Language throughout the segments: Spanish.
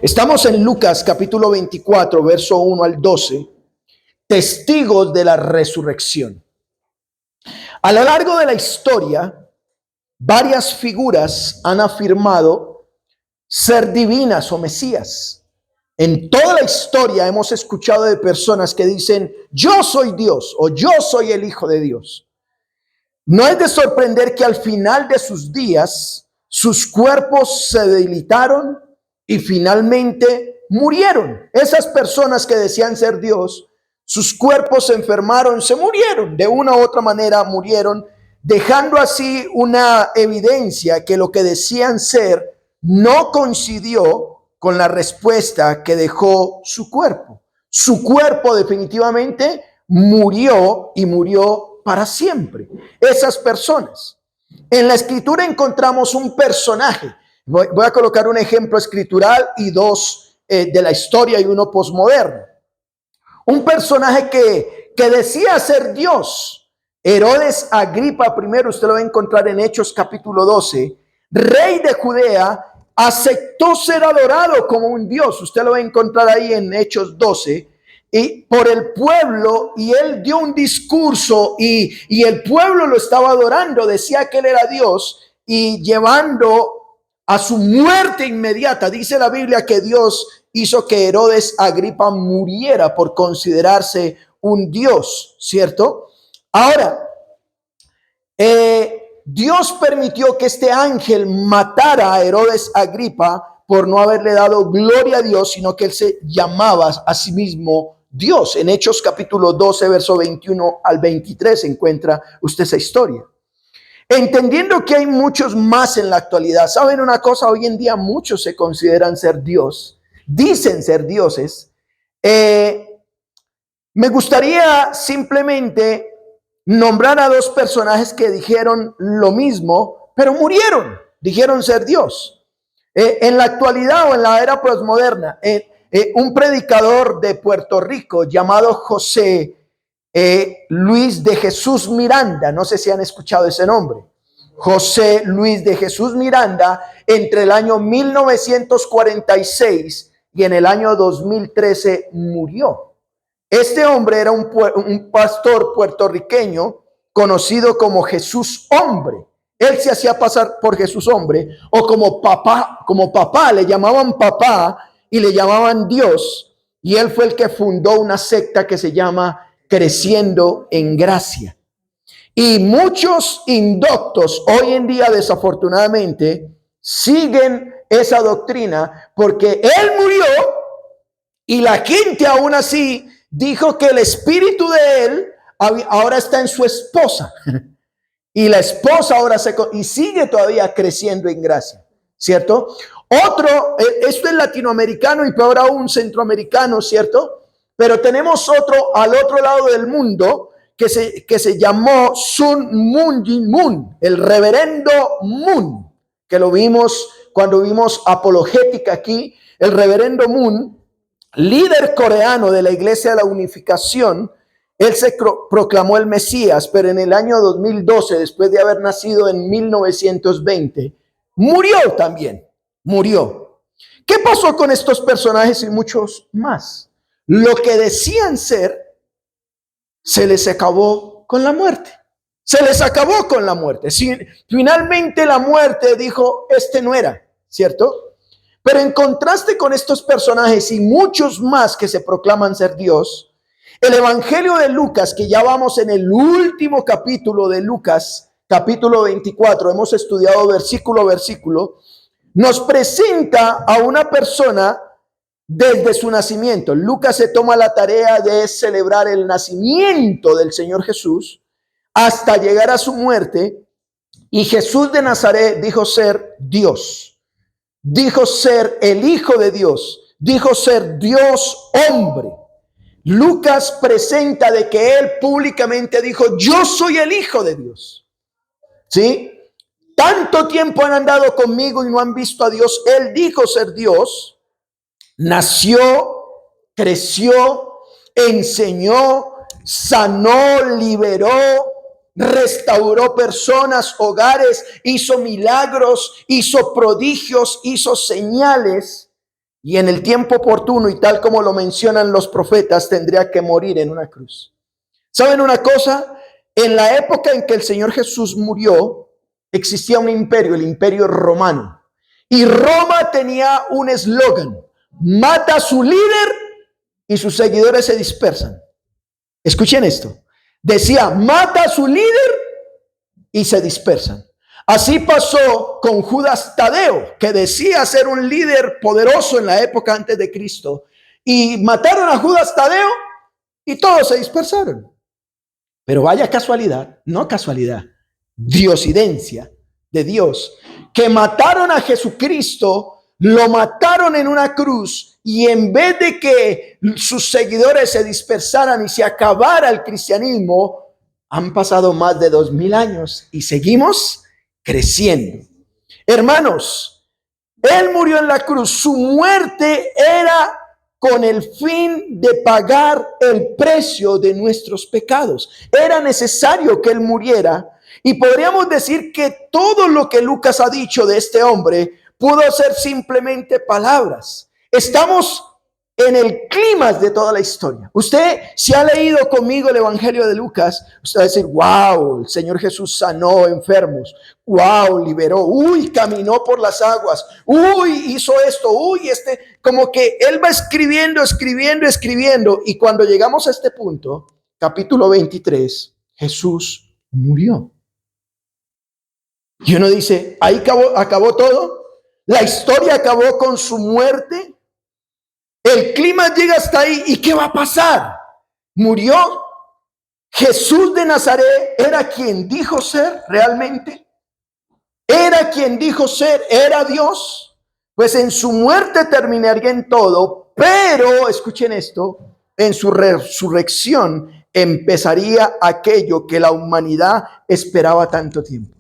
Estamos en Lucas capítulo 24, verso 1 al 12, testigos de la resurrección. A lo largo de la historia, varias figuras han afirmado ser divinas o mesías. En toda la historia hemos escuchado de personas que dicen, yo soy Dios o yo soy el Hijo de Dios. No es de sorprender que al final de sus días, sus cuerpos se debilitaron y finalmente murieron. Esas personas que decían ser Dios, sus cuerpos se enfermaron, se murieron, de una u otra manera murieron, dejando así una evidencia que lo que decían ser no coincidió con la respuesta que dejó su cuerpo. Su cuerpo definitivamente murió y murió para siempre. Esas personas. En la escritura encontramos un personaje. Voy a colocar un ejemplo escritural y dos de la historia y uno posmoderno. Un personaje que decía ser Dios. Herodes Agripa I, usted lo va a encontrar en Hechos capítulo 12. Rey de Judea, aceptó ser adorado como un Dios. Usted lo va a encontrar ahí en Hechos 12. Y por el pueblo, y él dio un discurso y el pueblo lo estaba adorando, decía que él era Dios y llevando a su muerte inmediata. Dice la Biblia que Dios hizo que Herodes Agripa muriera por considerarse un Dios, ¿cierto? Ahora, Dios permitió que este ángel matara a Herodes Agripa por no haberle dado gloria a Dios, sino que él se llamaba a sí mismo Dios. En Hechos capítulo 12, verso 21 al 23 encuentra usted esa historia. Entendiendo que hay muchos más en la actualidad. ¿Saben una cosa? Hoy en día muchos se consideran ser Dios. Dicen ser dioses. Me gustaría simplemente nombrar a dos personajes que dijeron lo mismo, pero murieron. Dijeron ser Dios. En la actualidad o en la era posmoderna, un predicador de Puerto Rico llamado José Luis de Jesús Miranda, no sé si han escuchado ese nombre. José Luis de Jesús Miranda, entre el año 1946 y en el año 2013 murió. Este hombre era un pastor puertorriqueño conocido como Jesús Hombre. Él se hacía pasar por Jesús Hombre o como papá, le llamaban papá y le llamaban Dios. Y él fue el que fundó una secta que se llama Creciendo en Gracia. Y muchos indoctos hoy en día desafortunadamente siguen esa doctrina porque él murió y la gente aún así dijo que el espíritu de él ahora está en su esposa y la esposa ahora y sigue todavía creciendo en gracia, ¿cierto? Otro, esto es latinoamericano y peor aún centroamericano, ¿cierto? Pero tenemos otro al otro lado del mundo que se llamó Sun Myung Moon, el reverendo Moon, que lo vimos cuando vimos apologética aquí. El reverendo Moon, líder coreano de la Iglesia de la Unificación, él se proclamó el Mesías, pero en el año 2012, después de haber nacido en 1920, murió también, murió. ¿Qué pasó con estos personajes y muchos más? Lo que decían ser, se les acabó con la muerte. Se les acabó con la muerte. Finalmente la muerte dijo, este no era, ¿cierto? Pero en contraste con estos personajes y muchos más que se proclaman ser Dios, el Evangelio de Lucas, que ya vamos en el último capítulo de Lucas, capítulo 24, hemos estudiado versículo a versículo, nos presenta a una persona desde su nacimiento. Lucas se toma la tarea de celebrar el nacimiento del Señor Jesús hasta llegar a su muerte. Y Jesús de Nazaret dijo ser Dios, dijo ser el Hijo de Dios, dijo ser Dios hombre. Lucas presenta de que él públicamente dijo, yo soy el Hijo de Dios. ¿Sí? Tanto tiempo han andado conmigo y no han visto a Dios. Él dijo ser Dios. Nació, creció, enseñó, sanó, liberó, restauró personas, hogares, hizo milagros, hizo prodigios, hizo señales, y en el tiempo oportuno y tal como lo mencionan los profetas, tendría que morir en una cruz. ¿Saben una cosa? En la época en que el Señor Jesús murió, existía un imperio, el imperio romano, y Roma tenía un eslogan: mata a su líder y sus seguidores se dispersan. Escuchen esto. Decía: mata a su líder y se dispersan. Así pasó con Judas Tadeo, que decía ser un líder poderoso en la época antes de Cristo, y mataron a Judas Tadeo y todos se dispersaron. Pero vaya casualidad, no casualidad, diosidencia de Dios, que mataron a Jesucristo, lo mataron en una cruz, y en vez de que sus seguidores se dispersaran y se acabara el cristianismo, han pasado más de 2000 años y seguimos creciendo. Hermanos, Él murió en la cruz. Su muerte era con el fin de pagar el precio de nuestros pecados. Era necesario que Él muriera, y podríamos decir que todo lo que Lucas ha dicho de este hombre pudo ser simplemente palabras. Estamos en el clímax de toda la historia. Usted, si ha leído conmigo el Evangelio de Lucas, usted va a decir: wow, el Señor Jesús sanó enfermos, wow, liberó, uy, caminó por las aguas, uy, hizo esto, uy, como que Él va escribiendo, y cuando llegamos a este punto, capítulo 23, Jesús murió. Y uno dice: ahí acabó todo, la historia acabó con su muerte. El clima llega hasta ahí, ¿y qué va a pasar? Murió. Jesús de Nazaret era quien dijo ser realmente. Era quien dijo ser, era Dios. Pues en su muerte terminaría en todo, pero escuchen esto: en su resurrección empezaría aquello que la humanidad esperaba tanto tiempo.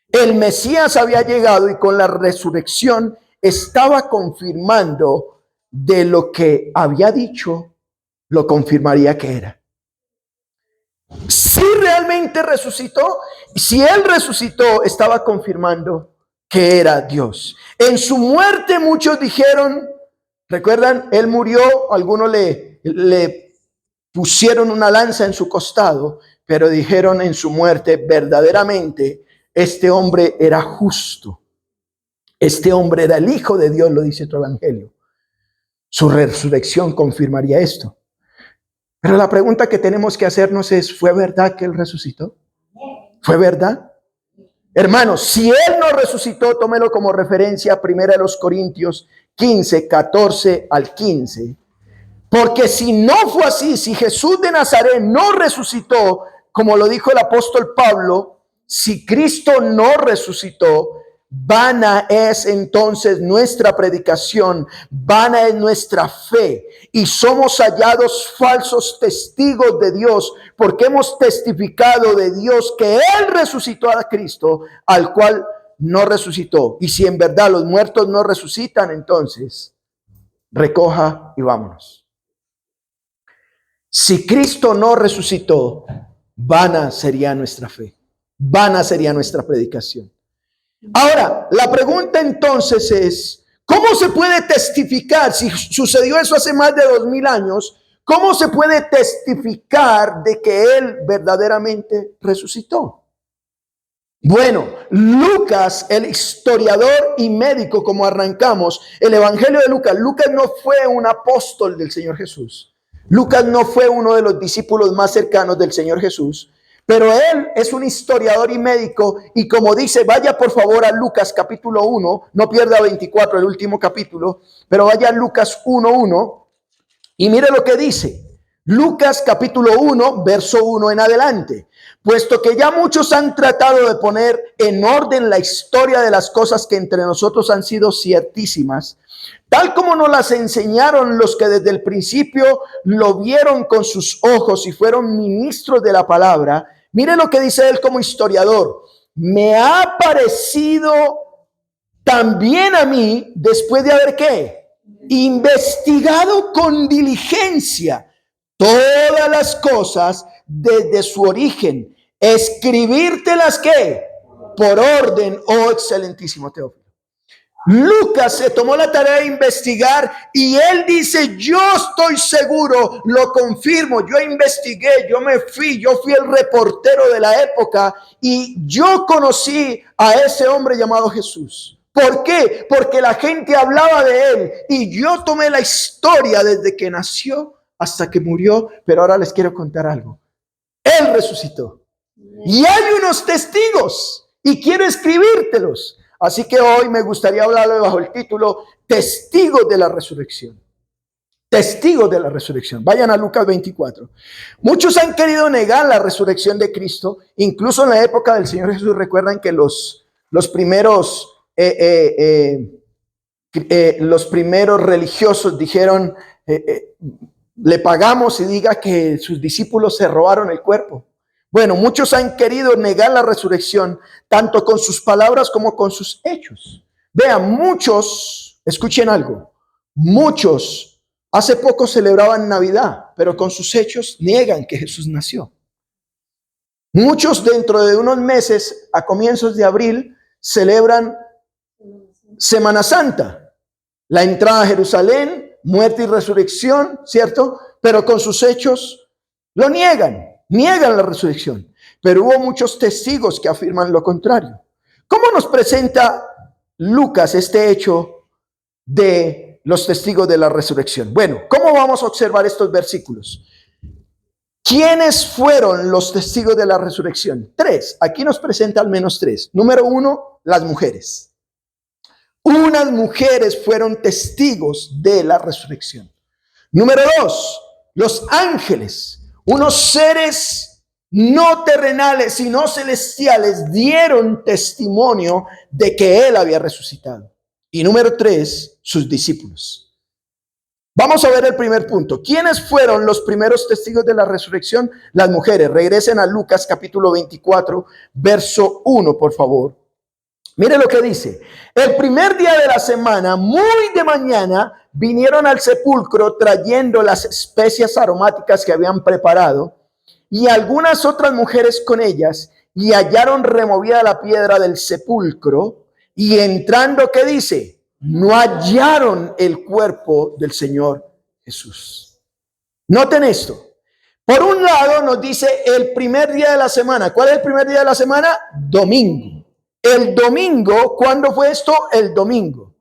El Mesías había llegado, y con la resurrección estaba confirmando de lo que había dicho, lo confirmaría que era. Si realmente resucitó, si Él resucitó, estaba confirmando que era Dios. En su muerte muchos dijeron, recuerdan, Él murió, algunos le pusieron una lanza en su costado, pero dijeron en su muerte: verdaderamente este hombre era justo, este hombre era el Hijo de Dios, lo dice otro evangelio. Su resurrección confirmaría esto. Pero la pregunta que tenemos que hacernos es: ¿fue verdad que Él resucitó? ¿Fue verdad? Hermanos, si Él no resucitó, tómelo como referencia, 1 Corintios 15, 14 al 15. Porque si no fue así, si Jesús de Nazaret no resucitó, como lo dijo el apóstol Pablo, si Cristo no resucitó, vana es entonces nuestra predicación, vana es nuestra fe, y somos hallados falsos testigos de Dios, porque hemos testificado de Dios que Él resucitó a Cristo, al cual no resucitó. Y si en verdad los muertos no resucitan, entonces recoja y vámonos. Si Cristo no resucitó, vana sería nuestra fe, vana sería nuestra predicación. Ahora, la pregunta entonces es: ¿cómo se puede testificar? Si sucedió eso hace más de 2000 años, ¿cómo se puede testificar de que Él verdaderamente resucitó? Bueno, Lucas, el historiador y médico, como arrancamos, el Evangelio de Lucas. Lucas no fue un apóstol del Señor Jesús. Lucas no fue uno de los discípulos más cercanos del Señor Jesús. Pero él es un historiador y médico, y como dice, vaya por favor a Lucas capítulo 1, no pierda 24, el último capítulo, pero vaya a Lucas 1:1 y mire lo que dice. Lucas capítulo 1, verso 1 en adelante. Puesto que ya muchos han tratado de poner en orden la historia de las cosas que entre nosotros han sido ciertísimas, tal como nos las enseñaron los que desde el principio lo vieron con sus ojos y fueron ministros de la palabra. Mire lo que dice él como historiador: me ha parecido también a mí, después de haber ¿qué? Investigado con diligencia todas las cosas desde su origen, escribírtelas ¿qué? Por orden, oh excelentísimo Teófilo. Lucas se tomó la tarea de investigar y él dice, yo estoy seguro, lo confirmo, yo investigué, yo fui el reportero de la época y yo conocí a ese hombre llamado Jesús. ¿Por qué? Porque la gente hablaba de él y yo tomé la historia desde que nació hasta que murió, pero ahora les quiero contar algo. Él resucitó y hay unos testigos y quiero escribírtelos. Así que hoy me gustaría hablarle bajo el título Testigos de la Resurrección. Testigos de la resurrección. Vayan a Lucas 24. Muchos han querido negar la resurrección de Cristo. Incluso en la época del Señor Jesús, recuerdan que los primeros religiosos dijeron, le pagamos y diga que sus discípulos se robaron el cuerpo. Bueno, muchos han querido negar la resurrección, tanto con sus palabras como con sus hechos. Vean, muchos, escuchen algo, muchos hace poco celebraban Navidad, pero con sus hechos niegan que Jesús nació. Muchos dentro de unos meses, a comienzos de abril, celebran Semana Santa, la entrada a Jerusalén, muerte y resurrección, ¿cierto? Pero con sus hechos lo niegan la resurrección. Pero hubo muchos testigos que afirman lo contrario. ¿Cómo nos presenta Lucas este hecho de los testigos de la resurrección? Bueno, ¿cómo vamos a observar estos versículos? ¿Quiénes fueron los testigos de la resurrección? 3. Aquí nos presenta al menos 3. Número 1, las mujeres. Unas mujeres fueron testigos de la resurrección. Número 2, los ángeles, unos seres no terrenales sino celestiales, dieron testimonio de que él había resucitado. Y número 3, sus discípulos. Vamos a ver el primer punto. ¿Quiénes fueron los primeros testigos de la resurrección? Las mujeres. Regresen a Lucas capítulo 24, verso 1, por favor. Mire lo que dice. El primer día de la semana, muy de mañana, vinieron al sepulcro trayendo las especias aromáticas que habían preparado y algunas otras mujeres con ellas, y hallaron removida la piedra del sepulcro, y entrando, ¿qué dice? No hallaron el cuerpo del Señor Jesús. Noten esto. Por un lado nos dice el primer día de la semana. ¿Cuál es el primer día de la semana? Domingo. El domingo, ¿cuándo fue esto? El domingo.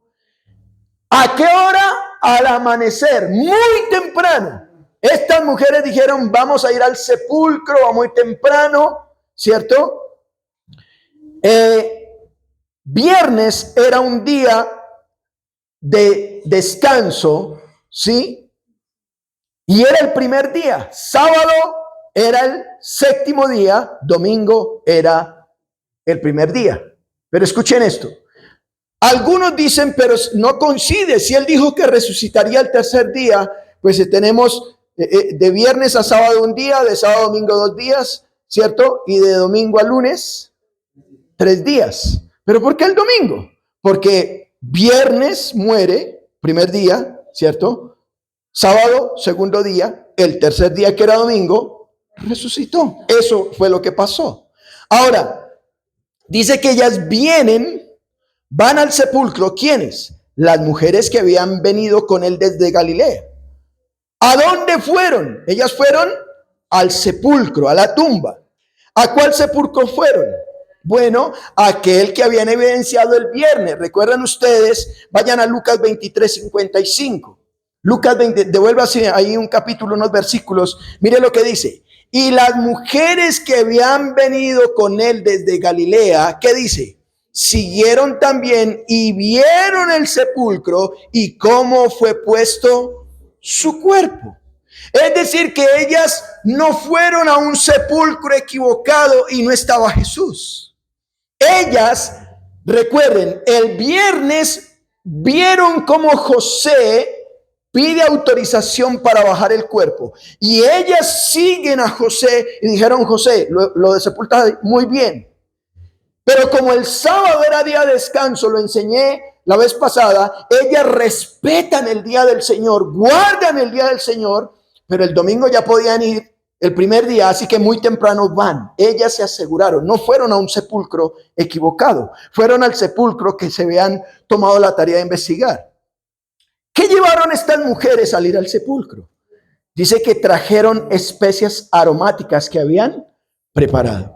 ¿A qué hora? Al amanecer, muy temprano. Estas mujeres dijeron, vamos a ir al sepulcro, vamos muy temprano, ¿cierto? Viernes era un día de descanso, ¿sí? Y era el primer día. Sábado era el séptimo día, domingo era el primer día. Pero escuchen esto. Algunos dicen, pero no coincide. Si él dijo que resucitaría el tercer día, pues tenemos de viernes a sábado un día, de sábado a domingo 2 días, ¿cierto? Y de domingo a lunes 3 días. ¿Pero por qué el domingo? Porque viernes muere, primer día, ¿cierto? Sábado, segundo día, el tercer día que era domingo, resucitó. Eso fue lo que pasó. Ahora, dice que ellas van al sepulcro. ¿Quiénes? Las mujeres que habían venido con él desde Galilea. ¿A dónde fueron? Ellas fueron al sepulcro, a la tumba. ¿A cuál sepulcro fueron? Bueno, aquel que habían evidenciado el viernes. ¿Recuerdan ustedes? Vayan a Lucas 23:55. Lucas 20, devuélvase ahí un capítulo, unos versículos. Mire lo que dice. Y las mujeres que habían venido con él desde Galilea, ¿qué dice? Siguieron también y vieron el sepulcro y cómo fue puesto su cuerpo. Es decir, que ellas no fueron a un sepulcro equivocado y no estaba Jesús. Ellas, recuerden, el viernes vieron cómo José pide autorización para bajar el cuerpo. Y ellas siguen a José y dijeron, José, lo de sepultar muy bien. Pero como el sábado era día de descanso, lo enseñé la vez pasada, ellas respetan el día del Señor, guardan el día del Señor, pero el domingo ya podían ir el primer día, así que muy temprano van. Ellas se aseguraron, no fueron a un sepulcro equivocado, fueron al sepulcro que se habían tomado la tarea de investigar. ¿Qué llevaron estas mujeres al ir al sepulcro? Dice que trajeron especias aromáticas que habían preparado.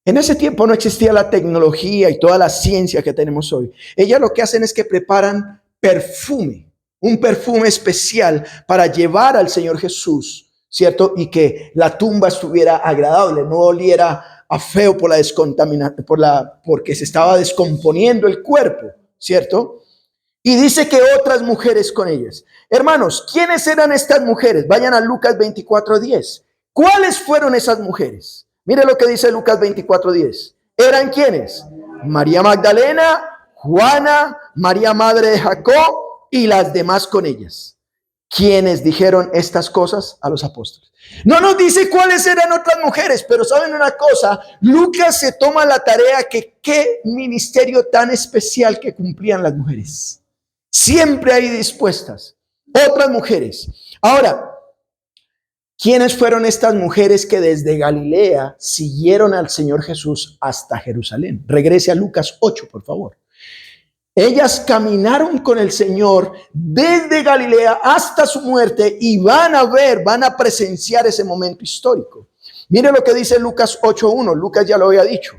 En ese tiempo no existía la tecnología y toda la ciencia que tenemos hoy. Ellas lo que hacen es que preparan perfume, un perfume especial para llevar al Señor Jesús, ¿cierto? Y que la tumba estuviera agradable, no oliera a feo por la descontaminación, porque se estaba descomponiendo el cuerpo, ¿cierto? Y dice que otras mujeres con ellas. Hermanos, ¿quiénes eran estas mujeres? Vayan a Lucas 24:10. ¿Cuáles fueron esas mujeres? Mire lo que dice Lucas 24:10. ¿Eran quiénes? María Magdalena, Juana, María madre de Jacob y las demás con ellas. ¿Quiénes dijeron estas cosas a los apóstoles? No nos dice cuáles eran otras mujeres, pero saben una cosa, Lucas se toma la tarea que qué ministerio tan especial que cumplían las mujeres. Siempre hay dispuestas otras mujeres. Ahora, ¿quiénes fueron estas mujeres que desde Galilea siguieron al Señor Jesús hasta Jerusalén? Regrese a Lucas 8, por favor. Ellas caminaron con el Señor desde Galilea hasta su muerte y van a presenciar ese momento histórico. Mire lo que dice Lucas 8:1. Lucas ya lo había dicho.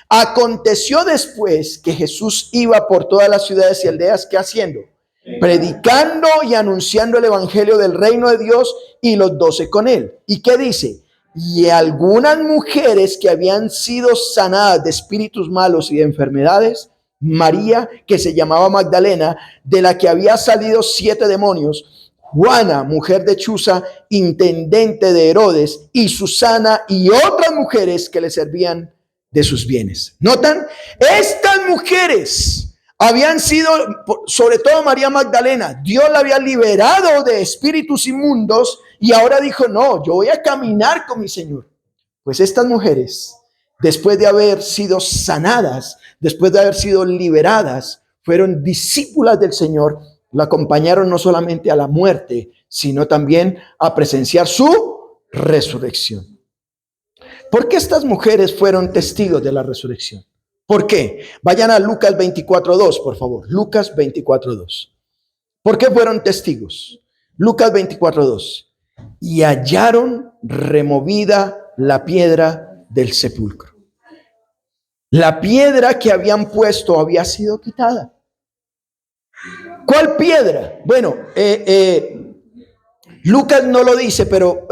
Aconteció después que Jesús iba por todas las ciudades y aldeas, ¿qué haciendo? Predicando y anunciando el evangelio del reino de Dios, y los 12 con él. ¿Y qué dice? Y algunas mujeres que habían sido sanadas de espíritus malos y de enfermedades, María, que se llamaba Magdalena, de la que había salido 7 demonios, Juana, mujer de Chuza, intendente de Herodes, y Susana y otras mujeres que le servían de sus bienes. ¿Notan? Estas mujeres habían sido, sobre todo María Magdalena, Dios la había liberado de espíritus inmundos y ahora dijo, no, yo voy a caminar con mi Señor. Pues estas mujeres, después de haber sido sanadas, después de haber sido liberadas, fueron discípulas del Señor, la acompañaron no solamente a la muerte, sino también a presenciar su resurrección. ¿Por qué estas mujeres fueron testigos de la resurrección? ¿Por qué? Vayan a Lucas 24:2, por favor. Lucas 24:2. ¿Por qué fueron testigos? Lucas 24:2. Y hallaron removida la piedra del sepulcro. La piedra que habían puesto había sido quitada. ¿Cuál piedra? Bueno, Lucas no lo dice, pero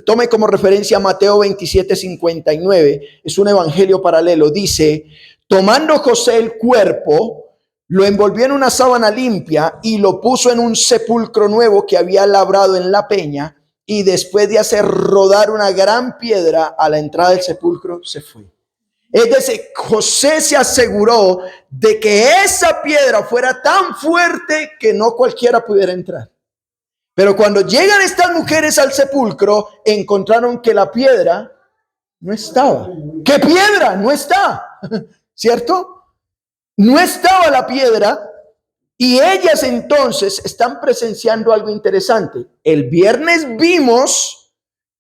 tome como referencia Mateo 27:59. Es un evangelio paralelo. Dice, tomando José el cuerpo, lo envolvió en una sábana limpia y lo puso en un sepulcro nuevo que había labrado en la peña, y después de hacer rodar una gran piedra a la entrada del sepulcro, se fue. Es decir, José se aseguró de que esa piedra fuera tan fuerte que no cualquiera pudiera entrar. Pero cuando llegan estas mujeres al sepulcro, encontraron que la piedra no estaba. ¿Qué piedra? No está, ¿cierto? No estaba la piedra, y ellas entonces están presenciando algo interesante. El viernes vimos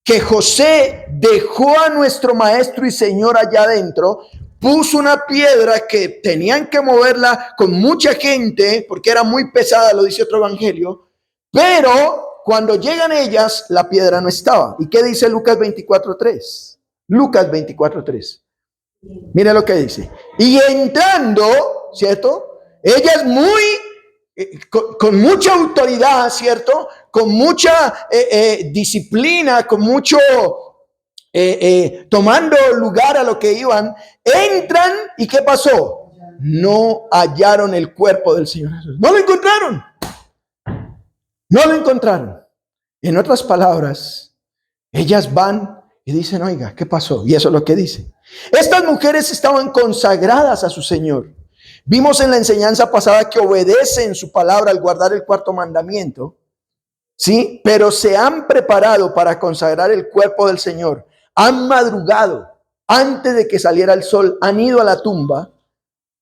que José dejó a nuestro maestro y Señor allá adentro, puso una piedra que tenían que moverla con mucha gente porque era muy pesada, lo dice otro evangelio, pero cuando llegan ellas, la piedra no estaba. ¿Y qué dice Lucas 24:3? Lucas 24:3. Mira lo que dice. Y entrando, ¿cierto? Ellas con mucha autoridad, ¿cierto? Con mucha disciplina, con mucho tomando lugar a lo que iban, entran, ¿y qué pasó? No hallaron el cuerpo del Señor Jesús. No lo encontraron. No lo encontraron. En otras palabras, ellas van y dicen, oiga, ¿qué pasó? Y eso es lo que dice. Estas mujeres estaban consagradas a su Señor. Vimos en la enseñanza pasada que obedecen su palabra al guardar el 4º mandamiento, ¿sí? Pero se han preparado para consagrar el cuerpo del Señor. Han madrugado antes de que saliera el sol, han ido a la tumba,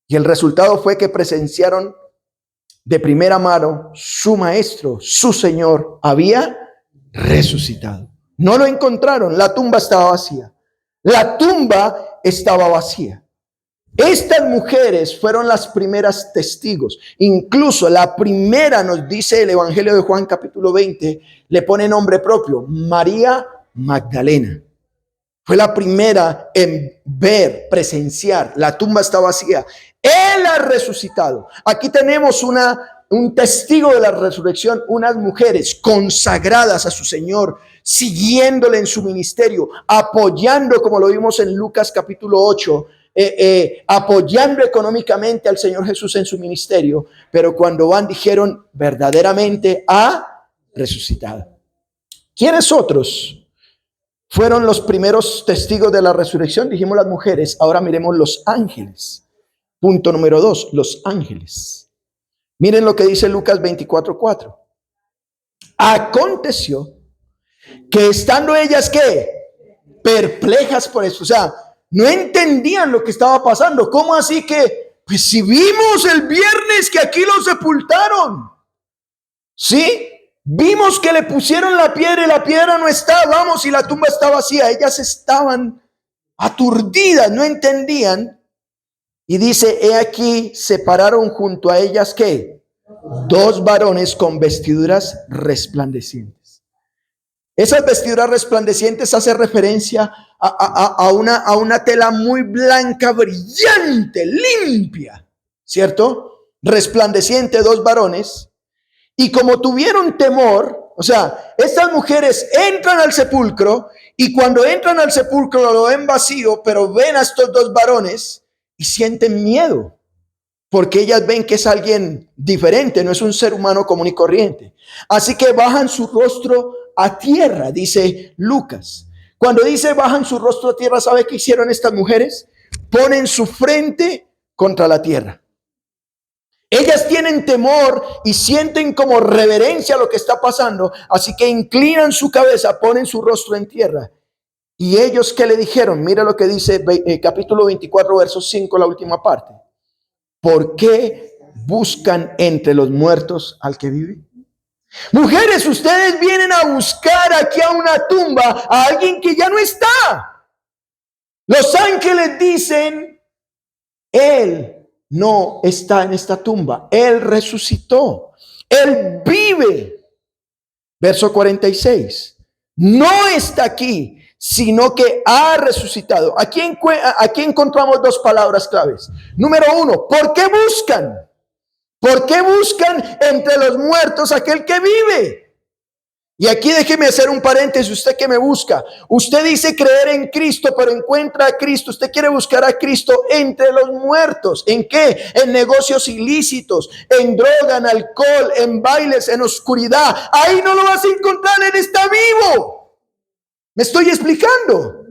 y el resultado fue que presenciaron de primera mano su maestro, su Señor, había resucitado. No lo encontraron. La tumba estaba vacía. La tumba estaba vacía. Estas mujeres fueron las primeras testigos. Incluso la primera, nos dice el Evangelio de Juan capítulo 20, le pone nombre propio, María Magdalena. Fue la primera en ver, presenciar, la tumba está vacía. Él ha resucitado. Aquí tenemos un testigo de la resurrección, unas mujeres consagradas a su Señor, siguiéndole en su ministerio, apoyando, como lo vimos en Lucas capítulo 8, apoyando económicamente al Señor Jesús en su ministerio, pero cuando van dijeron, verdaderamente ha resucitado. ¿Quiénes otros fueron los primeros testigos de la resurrección? Dijimos las mujeres, ahora miremos los ángeles. Punto número 2, los ángeles. Miren lo que dice Lucas 24:4. Aconteció que estando ellas, ¿qué? Perplejas por eso, o sea, no entendían lo que estaba pasando. ¿Cómo así que? Pues si vimos el viernes que aquí lo sepultaron, ¿sí? Vimos que le pusieron la piedra y la piedra no está, vamos, y la tumba está vacía. Ellas estaban aturdidas, no entendían. Y dice, he aquí, se pararon junto a ellas, ¿qué? 2 varones con vestiduras resplandecientes. Esas vestiduras resplandecientes hace referencia a una tela muy blanca, brillante, limpia, ¿cierto? Resplandeciente, 2 varones. Y como tuvieron temor, o sea, estas mujeres entran al sepulcro y cuando entran al sepulcro lo ven vacío, pero ven a estos 2 varones y sienten miedo. Porque ellas ven que es alguien diferente, no es un ser humano común y corriente. Así que bajan su rostro a tierra, dice Lucas. Cuando dice bajan su rostro a tierra, ¿sabe qué hicieron estas mujeres? Ponen su frente contra la tierra. Ellas tienen temor y sienten como reverencia lo que está pasando, así que inclinan su cabeza, ponen su rostro en tierra. Y ellos, ¿qué le dijeron? Mira lo que dice capítulo 24, verso 5, la última parte. ¿Por qué buscan entre los muertos al que vive? Mujeres, ustedes vienen a buscar aquí a una tumba a alguien que ya no está. Los ángeles dicen, Él no está en esta tumba, Él resucitó, Él vive. Verso 46, no está aquí, sino que ha resucitado. Aquí encontramos 2 palabras claves. Número 1, ¿por qué buscan? ¿Por qué buscan entre los muertos aquel que vive? Y aquí déjeme hacer un paréntesis, usted que me busca. Usted dice creer en Cristo, pero encuentra a Cristo. Usted quiere buscar a Cristo entre los muertos. ¿En qué? En negocios ilícitos, en droga, en alcohol, en bailes, en oscuridad. Ahí no lo vas a encontrar, Él está vivo. ¿Me estoy explicando?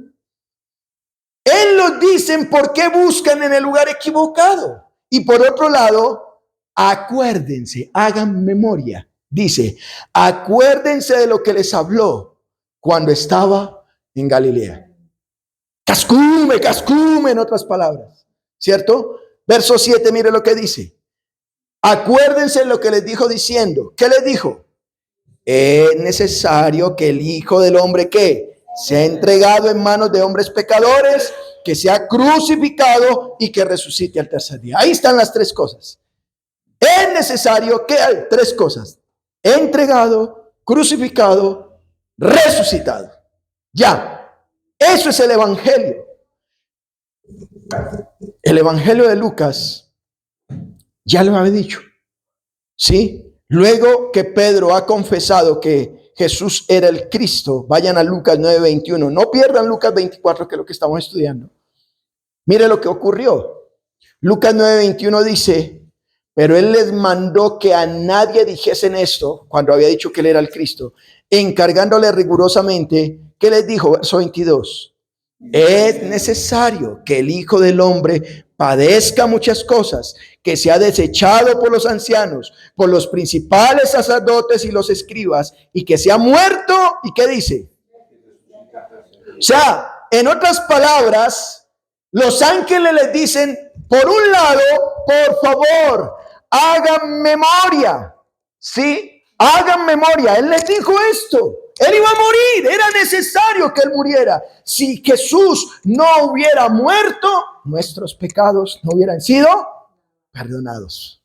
Él los dicen por qué buscan en el lugar equivocado. Y por otro lado, acuérdense, hagan memoria. Dice, acuérdense de lo que les habló cuando estaba en Galilea. Cascume, cascume, en otras palabras, ¿cierto? Verso 7, mire lo que dice. Acuérdense de lo que les dijo diciendo. ¿Qué les dijo? Es necesario que el Hijo del Hombre, ¿qué? Sea entregado en manos de hombres pecadores, que sea crucificado y que resucite al tercer día. Ahí están las 3 cosas. Es necesario que hay 3 cosas. Entregado, crucificado, resucitado. Ya, eso es el Evangelio. El Evangelio de Lucas ya lo había dicho, ¿sí? Luego que Pedro ha confesado que Jesús era el Cristo, vayan a Lucas 9:21. No pierdan Lucas 24, que es lo que estamos estudiando. Mire lo que ocurrió. Lucas 9:21 dice, pero Él les mandó que a nadie dijesen esto, cuando había dicho que Él era el Cristo, encargándole rigurosamente, ¿qué les dijo? Verso 22. Es necesario que el Hijo del Hombre padezca muchas cosas, que sea desechado por los ancianos, por los principales sacerdotes y los escribas, y que sea muerto. ¿Y qué dice? O sea, en otras palabras, los ángeles les dicen, por un lado, por favor, hagan memoria, ¿sí? Hagan memoria. Él les dijo esto. Él iba a morir, era necesario que Él muriera. Si Jesús no hubiera muerto, nuestros pecados no hubieran sido perdonados.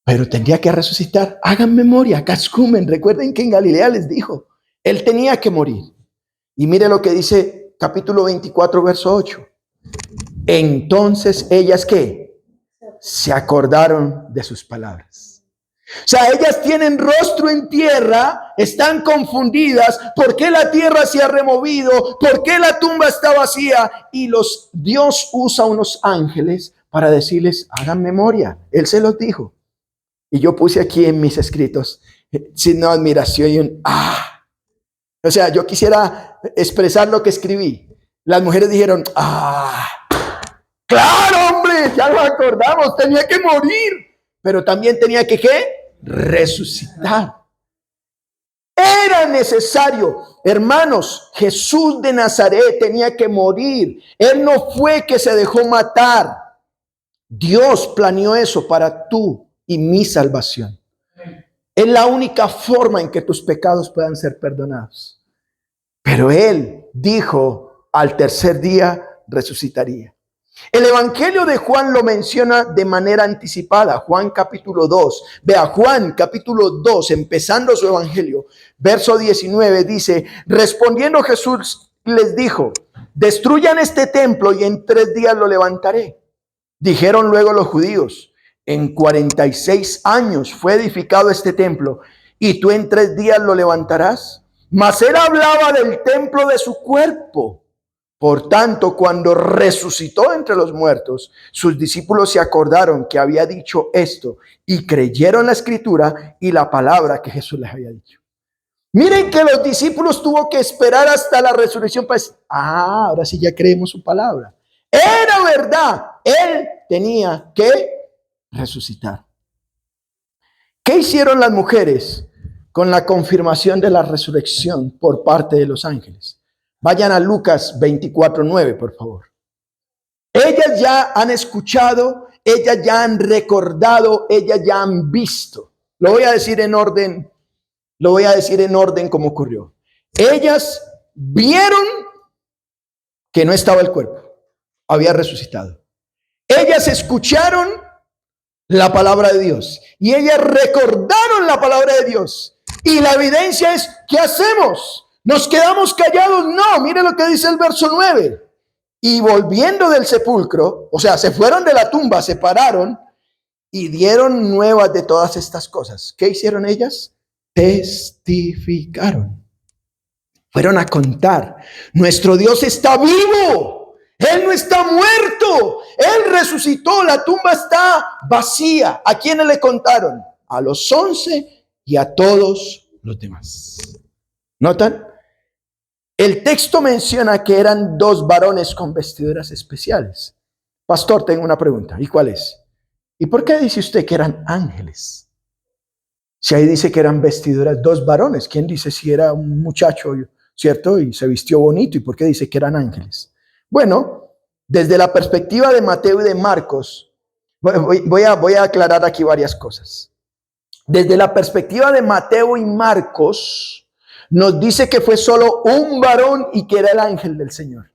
Pero tendría que resucitar. Hagan memoria, cascumen. Recuerden que en Galilea les dijo, Él tenía que morir. Y mire lo que dice capítulo 24, verso 8. Entonces ellas, ¿qué? Se acordaron de sus palabras. O sea, ellas tienen rostro en tierra, están confundidas. ¿Por qué la tierra se ha removido? ¿Por qué la tumba está vacía? Y Dios usa unos ángeles para decirles, hagan memoria. Él se los dijo. Y yo puse aquí en mis escritos, signo de admiración y un ¡ah! O sea, yo quisiera expresar lo que escribí. Las mujeres dijeron, ¡ah! ¡Claro, hombre! Ya lo acordamos, tenía que morir. Pero también tenía que, ¿qué? Resucitar. Era necesario. Hermanos, Jesús de Nazaret tenía que morir. Él no fue que se dejó matar. Dios planeó eso para tú y mi salvación. Es la única forma en que tus pecados puedan ser perdonados. Pero Él dijo, al tercer día resucitaría. El Evangelio de Juan lo menciona de manera anticipada. Juan capítulo 2. Vea, Juan capítulo 2, empezando su Evangelio, verso 19, dice, respondiendo Jesús les dijo, destruyan este templo y en 3 días lo levantaré. Dijeron luego los judíos, en 46 años fue edificado este templo y tú en 3 días lo levantarás. Mas él hablaba del templo de su cuerpo. Por tanto, cuando resucitó entre los muertos, sus discípulos se acordaron que había dicho esto y creyeron la escritura y la palabra que Jesús les había dicho. Miren que los discípulos tuvo que esperar hasta la resurrección para decir, ahora sí ya creemos su palabra. Era verdad, Él tenía que resucitar. ¿Qué hicieron las mujeres con la confirmación de la resurrección por parte de los ángeles? Vayan a Lucas 24:9, por favor. Ellas ya han escuchado, ellas ya han recordado, ellas ya han visto. Lo voy a decir en orden como ocurrió. Ellas vieron que no estaba el cuerpo, había resucitado. Ellas escucharon la palabra de Dios y ellas recordaron la palabra de Dios. Y la evidencia es, ¿qué hacemos? ¿Nos quedamos callados? No, mire lo que dice el verso 9. Y volviendo del sepulcro, o sea, se fueron de la tumba, se pararon y dieron nuevas de todas estas cosas. ¿Qué hicieron ellas? Testificaron. Fueron a contar. Nuestro Dios está vivo. Él no está muerto. Él resucitó. La tumba está vacía. ¿A quiénes le contaron? A los 11 y a todos los demás. ¿Notan? El texto menciona que eran 2 varones con vestiduras especiales. Pastor, tengo una pregunta. ¿Y cuál es? ¿Y por qué dice usted que eran ángeles? Si ahí dice que eran vestiduras, 2 varones. ¿Quién dice si era un muchacho, cierto? Y se vistió bonito. ¿Y por qué dice que eran ángeles? Bueno, desde la perspectiva de Mateo y de Marcos, voy a aclarar aquí varias cosas. Desde la perspectiva de Mateo y Marcos, nos dice que fue solo un varón y que era el ángel del Señor.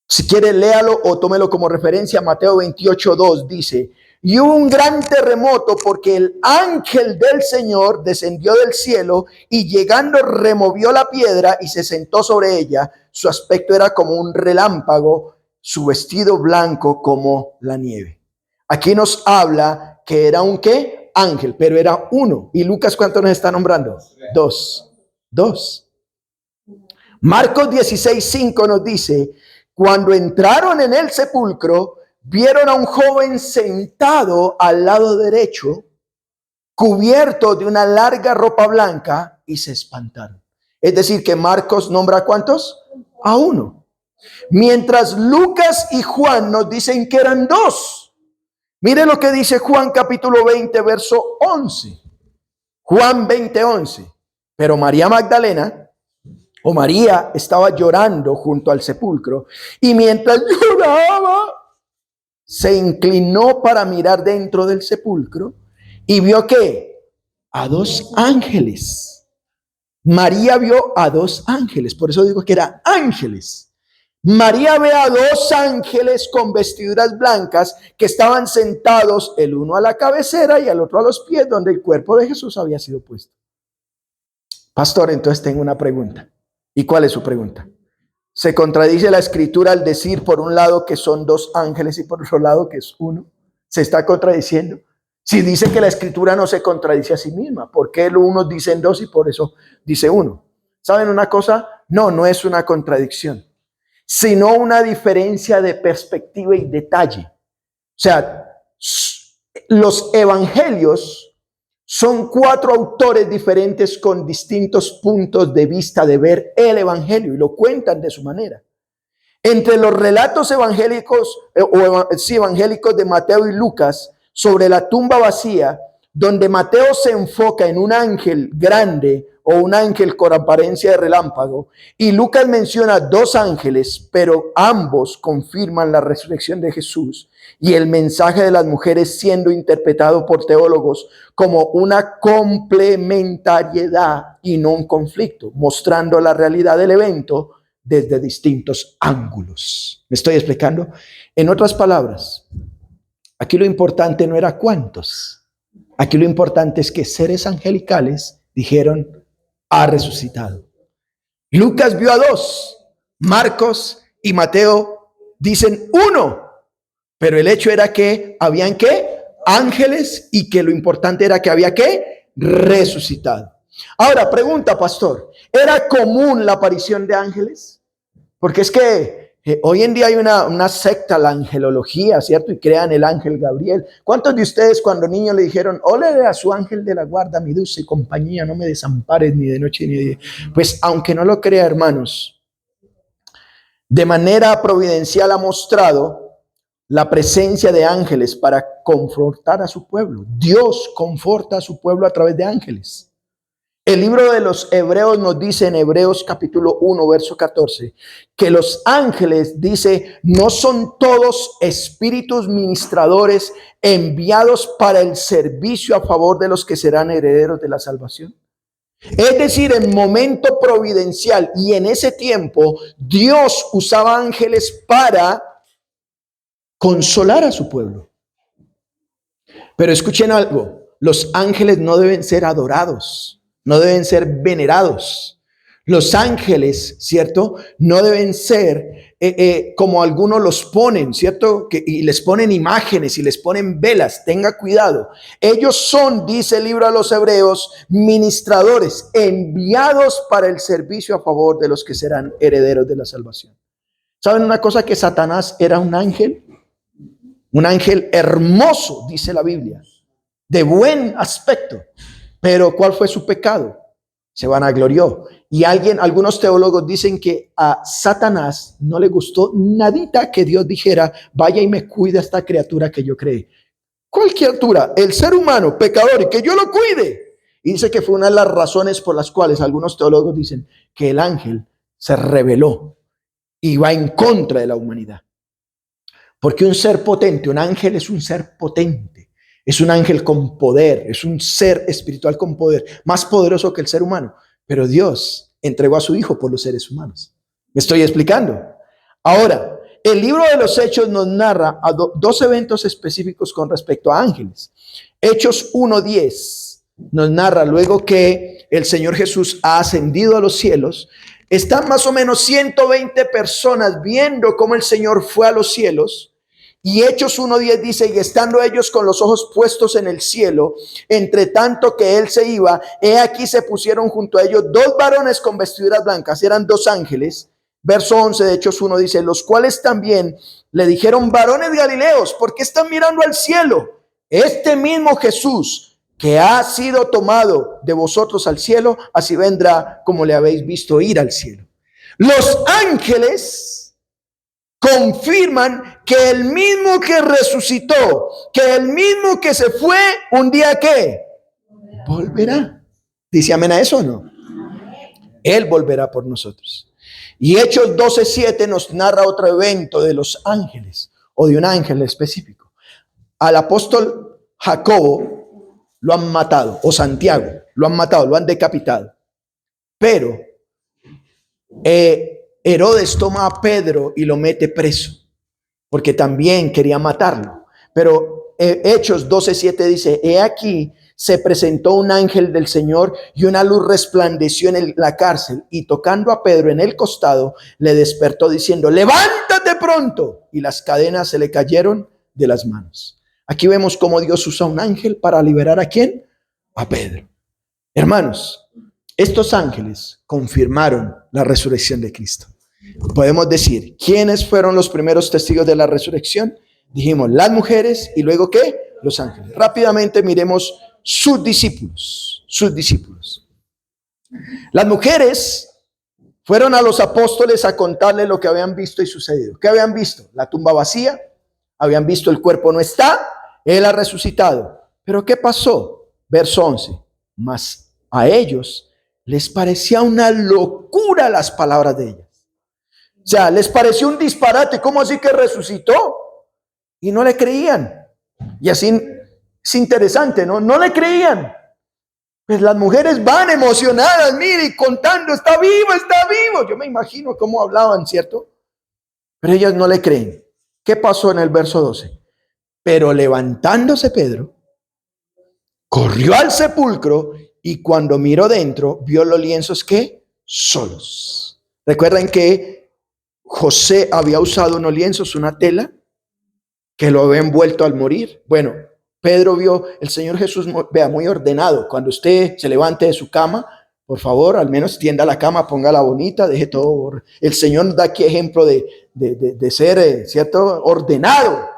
Si quiere, léalo o tómelo como referencia. Mateo 28:2 dice, y hubo un gran terremoto porque el ángel del Señor descendió del cielo y llegando removió la piedra y se sentó sobre ella. Su aspecto era como un relámpago, su vestido blanco como la nieve. Aquí nos habla que era un ¿qué? Ángel, pero era uno. ¿Y Lucas cuánto nos está nombrando? 2. Marcos 16:5 nos dice, cuando entraron en el sepulcro, vieron a un joven sentado al lado derecho, cubierto de una larga ropa blanca, y se espantaron. Es decir, que Marcos nombra ¿a cuántos? A uno. Mientras Lucas y Juan nos dicen que eran 2. Mire lo que dice Juan capítulo 20, verso 11. Juan 20:11. Pero María Magdalena, o María, estaba llorando junto al sepulcro, y mientras lloraba, se inclinó para mirar dentro del sepulcro y vio que a 2 ángeles María vio a dos ángeles, por eso digo que eran ángeles. María ve a dos ángeles con vestiduras blancas que estaban sentados, el uno a la cabecera y el otro a los pies, donde el cuerpo de Jesús había sido puesto. Pastor, entonces tengo una pregunta. ¿Y cuál es su pregunta? ¿Se contradice la escritura al decir por un lado que son dos ángeles y por otro lado que es uno? ¿Se está contradiciendo? Si dice que la escritura no se contradice a sí misma, ¿por qué unos dicen dos y por eso dice uno? ¿Saben una cosa? No es una contradicción, sino una diferencia de perspectiva y detalle. O sea, los evangelios son 4 autores diferentes con distintos puntos de vista de ver el evangelio y lo cuentan de su manera. Entre los relatos evangélicos evangélicos de Mateo y Lucas sobre la tumba vacía, donde Mateo se enfoca en un ángel grande o un ángel con apariencia de relámpago, y Lucas menciona 2 ángeles, pero ambos confirman la resurrección de Jesús y el mensaje de las mujeres siendo interpretado por teólogos como una complementariedad y no un conflicto, mostrando la realidad del evento desde distintos ángulos. ¿Me estoy explicando? En otras palabras, aquí lo importante no era cuántos. Aquí lo importante es que seres angelicales dijeron, ha resucitado. Lucas vio a 2, Marcos y Mateo dicen 1, pero el hecho era que habían ¿qué? Ángeles, y que lo importante era que había ¿qué? Resucitado. Ahora, pregunta, pastor, ¿era común la aparición de ángeles? Porque es que hoy en día hay una secta, la angelología, ¿cierto? Y crean el ángel Gabriel. ¿Cuántos de ustedes cuando niños le dijeron, ólele a su ángel de la guarda, mi dulce compañía, no me desampares ni de noche ni de día? Pues aunque no lo crea, hermanos, de manera providencial ha mostrado la presencia de ángeles para confortar a su pueblo. Dios conforta a su pueblo a través de ángeles. El libro de los Hebreos nos dice en Hebreos capítulo 1, verso 14, que los ángeles, dice, no son todos espíritus ministradores enviados para el servicio a favor de los que serán herederos de la salvación. Es decir, en momento providencial y en ese tiempo, Dios usaba ángeles para consolar a su pueblo. Pero escuchen algo, los ángeles no deben ser adorados. No deben ser venerados. Los ángeles, ¿cierto? No deben ser como algunos los ponen, ¿cierto? Y les ponen imágenes y les ponen velas. Tenga cuidado. Ellos son, dice el libro a los Hebreos, ministradores enviados para el servicio a favor de los que serán herederos de la salvación. ¿Saben una cosa? Que Satanás era un ángel hermoso, dice la Biblia, de buen aspecto. Pero ¿cuál fue su pecado? Se vanaglorió. Y algunos teólogos dicen que a Satanás no le gustó nadita que Dios dijera, vaya y me cuide a esta criatura que yo creé. ¿Cuál criatura? El ser humano, pecador, y que yo lo cuide. Y dice que fue una de las razones por las cuales algunos teólogos dicen que el ángel se rebeló y va en contra de la humanidad. Porque un ser potente, un ángel es un ser potente. Es un ángel con poder, es un ser espiritual con poder, más poderoso que el ser humano. Pero Dios entregó a su Hijo por los seres humanos. ¿Me estoy explicando? Ahora, el libro de los Hechos nos narra dos eventos específicos con respecto a ángeles. Hechos 1:10 nos narra luego que el Señor Jesús ha ascendido a los cielos. Están más o menos 120 personas viendo cómo el Señor fue a los cielos. Y Hechos 1:10 dice, y estando ellos con los ojos puestos en el cielo, entre tanto que él se iba, he aquí se pusieron junto a ellos 2 varones con vestiduras blancas, eran 2 ángeles. Verso 11 de Hechos 1 dice, los cuales también le dijeron, varones galileos, ¿por qué están mirando al cielo? Este mismo Jesús que ha sido tomado de vosotros al cielo, así vendrá como le habéis visto ir al cielo. Los ángeles confirman que el mismo que resucitó, que el mismo que se fue, un día ¿qué? Volverá. ¿Dice amén a eso o no? Él volverá por nosotros. Y Hechos 12:7 nos narra otro evento de los ángeles, o de un ángel específico. Al apóstol Jacobo lo han matado, o Santiago, lo han matado, lo han decapitado. Pero Herodes toma a Pedro y lo mete preso, porque también quería matarlo. Pero Hechos 12:7 dice: he aquí, se presentó un ángel del Señor y una luz resplandeció en la cárcel, y tocando a Pedro en el costado, le despertó diciendo: levántate pronto. Y las cadenas se le cayeron de las manos. Aquí vemos cómo Dios usa un ángel para liberar ¿a quién? A Pedro. Hermanos, estos ángeles confirmaron la resurrección de Cristo. Podemos decir, ¿quiénes fueron los primeros testigos de la resurrección? Dijimos las mujeres, y luego ¿qué? Los ángeles. Rápidamente miremos sus discípulos. Sus discípulos. Las mujeres fueron a los apóstoles a contarles lo que habían visto y sucedido. ¿Qué habían visto? La tumba vacía. Habían visto el cuerpo no está. Él ha resucitado. ¿Pero qué pasó? Verso 11. Mas a ellos les parecía una locura las palabras de ellas. O sea, les pareció un disparate. ¿Cómo así que resucitó? Y no le creían. Y así es interesante, ¿no? No le creían. Pues las mujeres van emocionadas, mire, y contando: está vivo, está vivo. Yo me imagino cómo hablaban, ¿cierto? Pero ellas no le creen. ¿Qué pasó en el verso 12? Pero levantándose Pedro, corrió al sepulcro, y cuando miró dentro, vio los lienzos ¿qué? Solos. Recuerden que José había usado unos lienzos, una tela, que lo había envuelto al morir. Bueno, Pedro vio el Señor Jesús, vea, muy ordenado. Cuando usted se levante de su cama, por favor, al menos tienda la cama, póngala bonita, deje todo. El Señor nos da aquí ejemplo de ser, ¿cierto?, ordenado.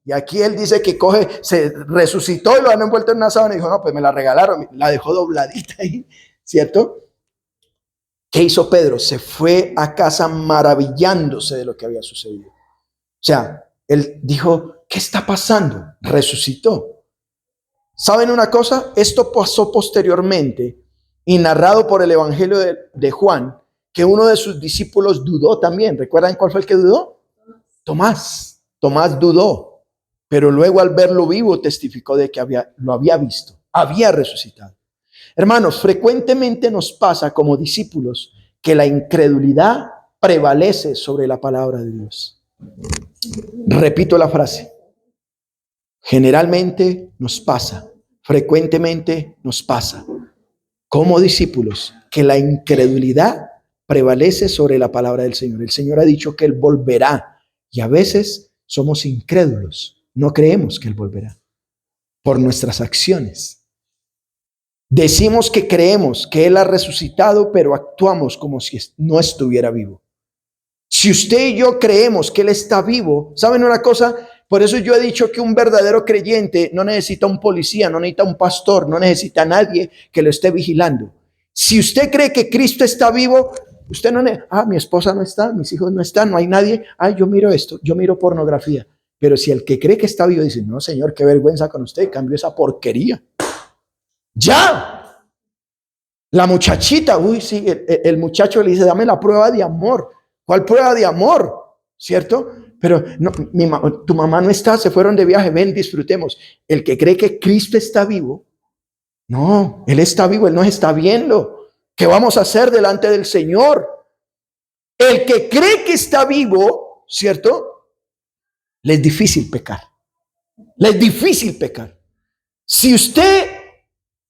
Y aquí él dice que se resucitó y lo han envuelto en una sábana y dijo: no, pues me la regalaron, la dejó dobladita ahí, ¿cierto? ¿Qué hizo Pedro? Se fue a casa maravillándose de lo que había sucedido. O sea, él dijo: ¿qué está pasando? Resucitó. ¿Saben una cosa? Esto pasó posteriormente y narrado por el Evangelio de Juan, que uno de sus discípulos dudó también. ¿Recuerdan cuál fue el que dudó? Tomás. Tomás dudó. Pero luego, al verlo vivo, testificó de que lo había visto, había resucitado. Hermanos, frecuentemente nos pasa como discípulos que la incredulidad prevalece sobre la palabra de Dios. Repito la frase. Generalmente nos pasa, frecuentemente nos pasa como discípulos que la incredulidad prevalece sobre la palabra del Señor. El Señor ha dicho que Él volverá, y a veces somos incrédulos. No creemos que Él volverá por nuestras acciones. Decimos que creemos que Él ha resucitado, pero actuamos como si no estuviera vivo. Si usted y yo creemos que Él está vivo, ¿saben una cosa? Por eso yo he dicho que un verdadero creyente no necesita un policía, no necesita un pastor, no necesita a nadie que lo esté vigilando. Si usted cree que Cristo está vivo, usted no mi esposa no está, mis hijos no están, no hay nadie. Yo miro esto, yo miro pornografía. Pero si el que cree que está vivo dice: no, Señor, qué vergüenza con usted, cambio esa porquería. ¡Ya! La muchachita, sí, el muchacho le dice: dame la prueba de amor. ¿Cuál prueba de amor? ¿Cierto? Pero no, tu mamá no está, se fueron de viaje, ven, disfrutemos. El que cree que Cristo está vivo, no, Él está vivo, Él nos está viendo. ¿Qué vamos a hacer delante del Señor? El que cree que está vivo, ¿cierto?, le es difícil pecar. Le es difícil pecar. Si usted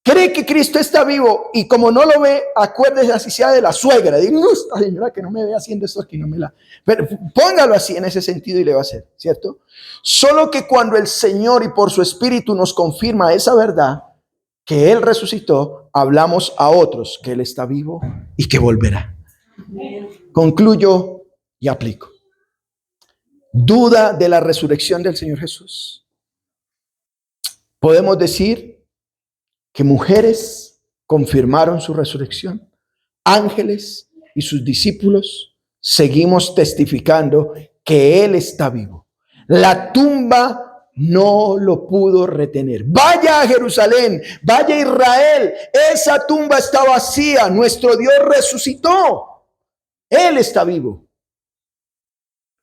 cree que Cristo está vivo y como no lo ve, acuérdese así sea de la suegra. Diga: no, esta señora que no me ve haciendo esto aquí, no me la... Pero póngalo así en ese sentido y le va a hacer, ¿cierto? Solo que cuando el Señor y por su Espíritu nos confirma esa verdad, que Él resucitó, hablamos a otros que Él está vivo y que volverá. Concluyo y aplico. Duda de la resurrección del Señor Jesús. Podemos decir que mujeres confirmaron su resurrección, ángeles y sus discípulos seguimos testificando que Él está vivo. La tumba no lo pudo retener. Vaya a Jerusalén, vaya a Israel, esa tumba está vacía, nuestro Dios resucitó, Él está vivo.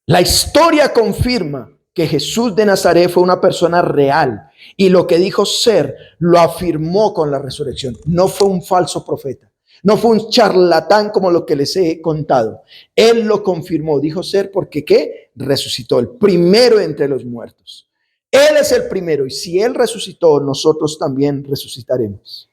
La historia confirma que Jesús de Nazaret fue una persona real y lo que dijo ser lo afirmó con la resurrección. No fue un falso profeta, No fue un charlatán como lo que les he contado. Él lo confirmó, dijo ser porque ¿qué? Resucitó, el primero entre los muertos. Él es el primero y si Él resucitó, nosotros también resucitaremos.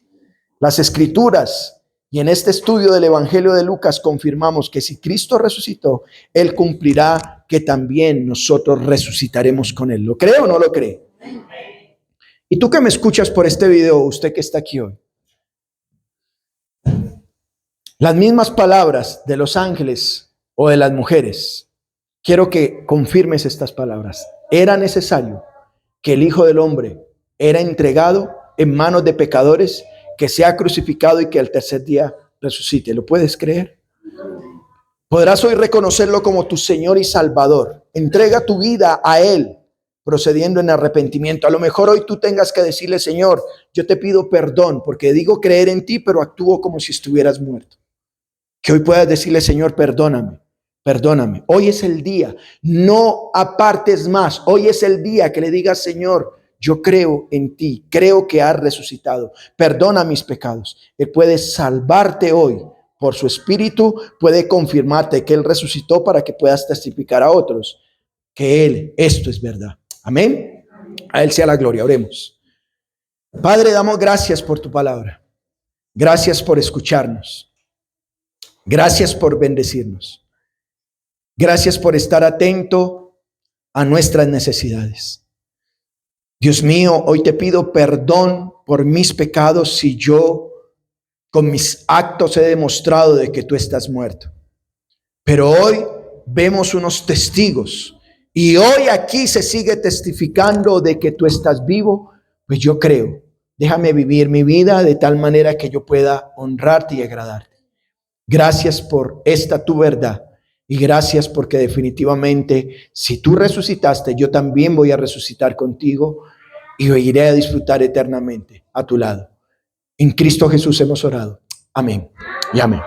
Las Escrituras y en este estudio del Evangelio de Lucas confirmamos que si Cristo resucitó, Él cumplirá que también nosotros resucitaremos con Él. ¿Lo cree o no lo cree? Y tú que me escuchas por este video, usted que está aquí hoy, las mismas palabras de los ángeles o de las mujeres, quiero que confirmes estas palabras. Era necesario que el Hijo del Hombre era entregado en manos de pecadores, que sea crucificado y que al tercer día resucite. ¿Lo puedes creer? Podrás hoy reconocerlo como tu Señor y Salvador. Entrega tu vida a Él, procediendo en arrepentimiento. A lo mejor hoy tú tengas que decirle, Señor, yo te pido perdón porque digo creer en ti, pero actúo como si estuvieras muerto. Que hoy puedas decirle, Señor, perdóname. Perdóname, hoy es el día, no apartes más, hoy es el día que le digas, Señor, yo creo en ti, creo que has resucitado, perdona mis pecados. Él puede salvarte hoy por su Espíritu, puede confirmarte que Él resucitó para que puedas testificar a otros que Él, esto es verdad. Amén. A Él sea la gloria, oremos. Padre, damos gracias por tu palabra, gracias por escucharnos, gracias por bendecirnos. Gracias por estar atento a nuestras necesidades. Dios mío, hoy te pido perdón por mis pecados si yo con mis actos he demostrado de que tú estás muerto. Pero hoy vemos unos testigos y hoy aquí se sigue testificando de que tú estás vivo. Pues yo creo, déjame vivir mi vida de tal manera que yo pueda honrarte y agradarte. Gracias por esta tu verdad. Y gracias porque definitivamente si tú resucitaste, yo también voy a resucitar contigo y iré a disfrutar eternamente a tu lado. En Cristo Jesús hemos orado. Amén y amén.